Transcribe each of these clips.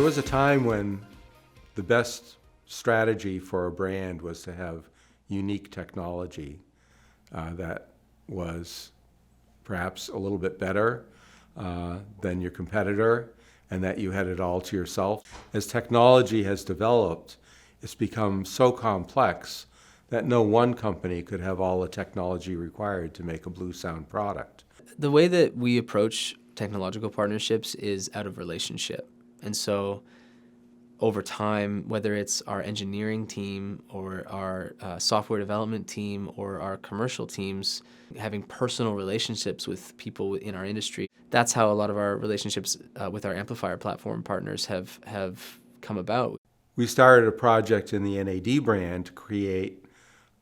There was a time when the best strategy for a brand was to have unique technology that was perhaps a little bit better than your competitor, and that you had it all to yourself. As technology has developed, it's become so complex that no one company could have all the technology required to make a Bluesound product. The way that we approach technological partnerships is out of relationship. And so over time, whether it's our engineering team or our software development team or our commercial teams, having personal relationships with people in our industry, that's how a lot of our relationships with our Amplifier platform partners have come about. We started a project in the NAD brand to create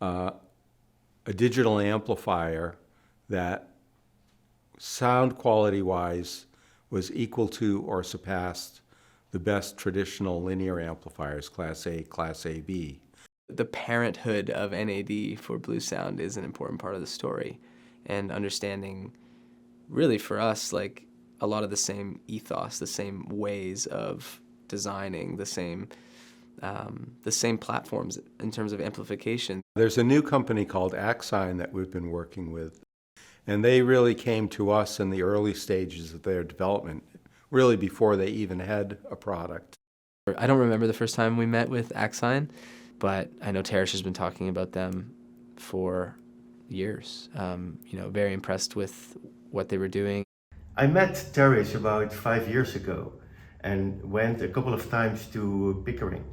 a digital amplifier that sound quality-wise was equal to or surpassed the best traditional linear amplifiers, Class A, Class AB. The parenthood of NAD for Bluesound is an important part of the story, and understanding, really for us, like a lot of the same ethos, the same ways of designing, the same platforms in terms of amplification. There's a new company called Axign that we've been working with, and they really came to us in the early stages of their development, really before they even had a product. I don't remember the first time we met with Axign, but I know Teresh has been talking about them for years. Very impressed with what they were doing. I met Teresh about 5 years ago and went a couple of times to Pickering.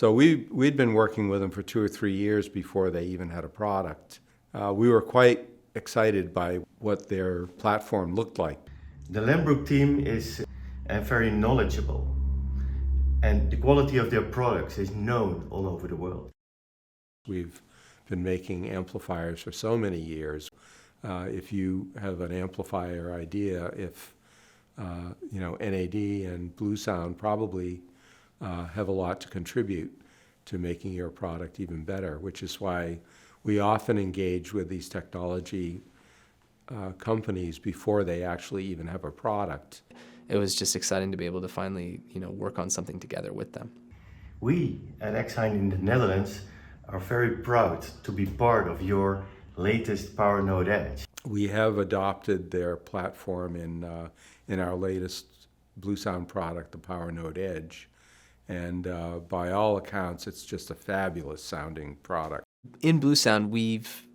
So we'd been working with them for 2 or 3 years before they even had a product. We were quite excited by what their platform looked like. The Lambrook team is very knowledgeable, and the quality of their products is known all over the world. We've been making amplifiers for so many years. If you have an amplifier idea, if NAD and Bluesound probably have a lot to contribute to making your product even better, which is why we often engage with these technology companies before they actually even have a product. It was just exciting to be able to finally, work on something together with them. We at Axign in the Netherlands are very proud to be part of your latest Power Node Edge. We have adopted their platform in our latest Bluesound product, the Power Node Edge. And by all accounts, it's just a fabulous sounding product. In Bluesound, we've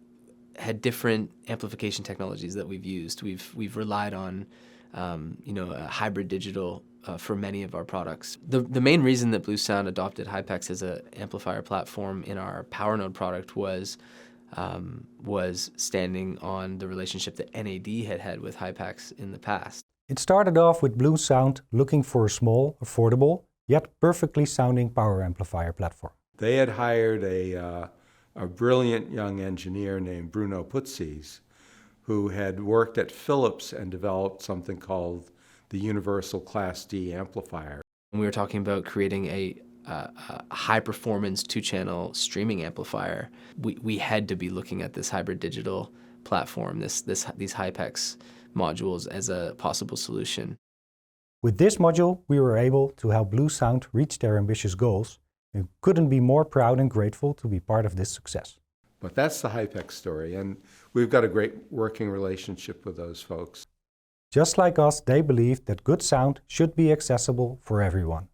had different amplification technologies that we've used. We've relied on a hybrid digital for many of our products. The main reason that Bluesound adopted HypeX as an amplifier platform in our Power Node product was standing on the relationship that NAD had with HypeX in the past. It started off with Bluesound looking for a small, affordable, yet perfectly sounding power amplifier platform. They had hired a brilliant young engineer named Bruno Putzis, who had worked at Philips and developed something called the Universal Class D amplifier. We were talking about creating a high-performance 2-channel streaming amplifier. We had to be looking at this hybrid digital platform, these HypeX modules, as a possible solution. With this module, we were able to help Bluesound reach their ambitious goals, and couldn't be more proud and grateful to be part of this success. But that's the HypeX story, and we've got a great working relationship with those folks. Just like us, they believe that good sound should be accessible for everyone.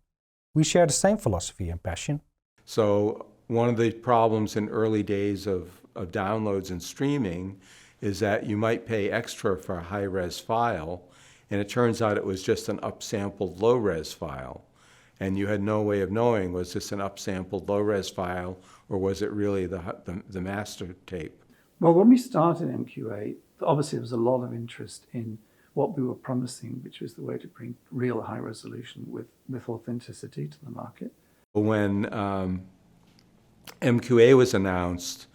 We share the same philosophy and passion. So one of the problems in early days of downloads and streaming is that you might pay extra for a high-res file, and it turns out it was just an upsampled low-res file. And you had no way of knowing, was this an upsampled low-res file, or was it really the master tape? Well, when we started MQA, obviously there was a lot of interest in what we were promising, which was the way to bring real high resolution with authenticity to the market. When MQA was announced,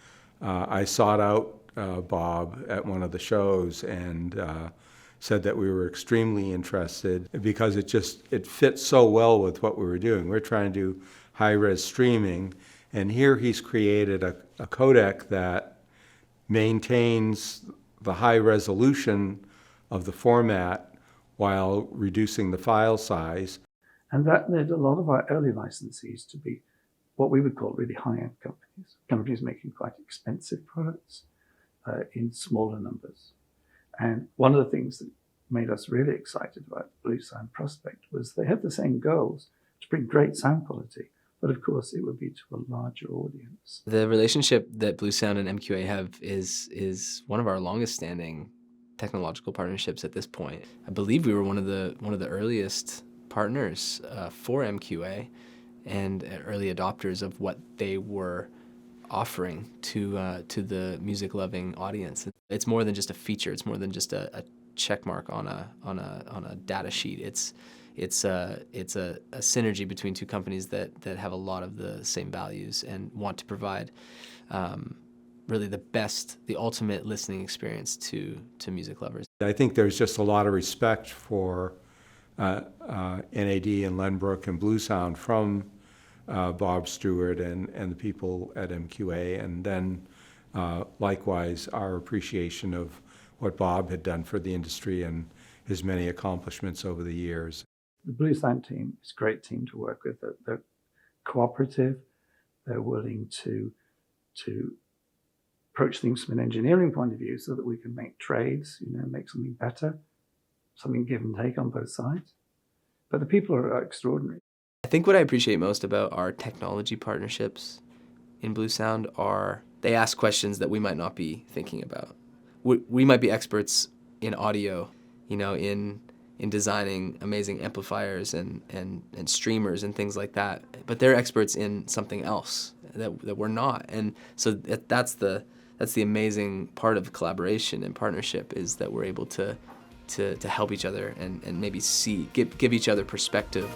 I sought out Bob at one of the shows and said that we were extremely interested because it fit so well with what we were doing. We're trying to do high-res streaming, and here he's created a codec that maintains the high resolution of the format while reducing the file size. And that led a lot of our early licensees to be what we would call really high-end companies making quite expensive products in smaller numbers. And one of the things that made us really excited about the Bluesound prospect was they had the same goals to bring great sound quality, but of course it would be to a larger audience. The relationship that Bluesound and MQA have is one of our longest standing technological partnerships at this point. I believe we were one of the earliest partners for MQA and early adopters of what they were offering to the music-loving audience. It's more than just a feature. It's more than just a check mark on a data sheet. It's a synergy between two companies that have a lot of the same values and want to provide really the ultimate listening experience to music lovers. I think there's just a lot of respect for NAD and Lenbrook and Bluesound from Bob Stuart and the people at MQA, and then likewise our appreciation of what Bob had done for the industry and his many accomplishments over the years. The Bluesound team is a great team to work with. They're cooperative. They're willing to approach things from an engineering point of view so that we can make trades, make something better, something give and take on both sides. But the people are extraordinary. I think what I appreciate most about our technology partnerships in Bluesound are they ask questions that we might not be thinking about. We might be experts in audio, in designing amazing amplifiers and streamers and things like that, but they're experts in something else that we're not. And so that's the amazing part of collaboration and partnership, is that we're able to help each other and maybe give each other perspective.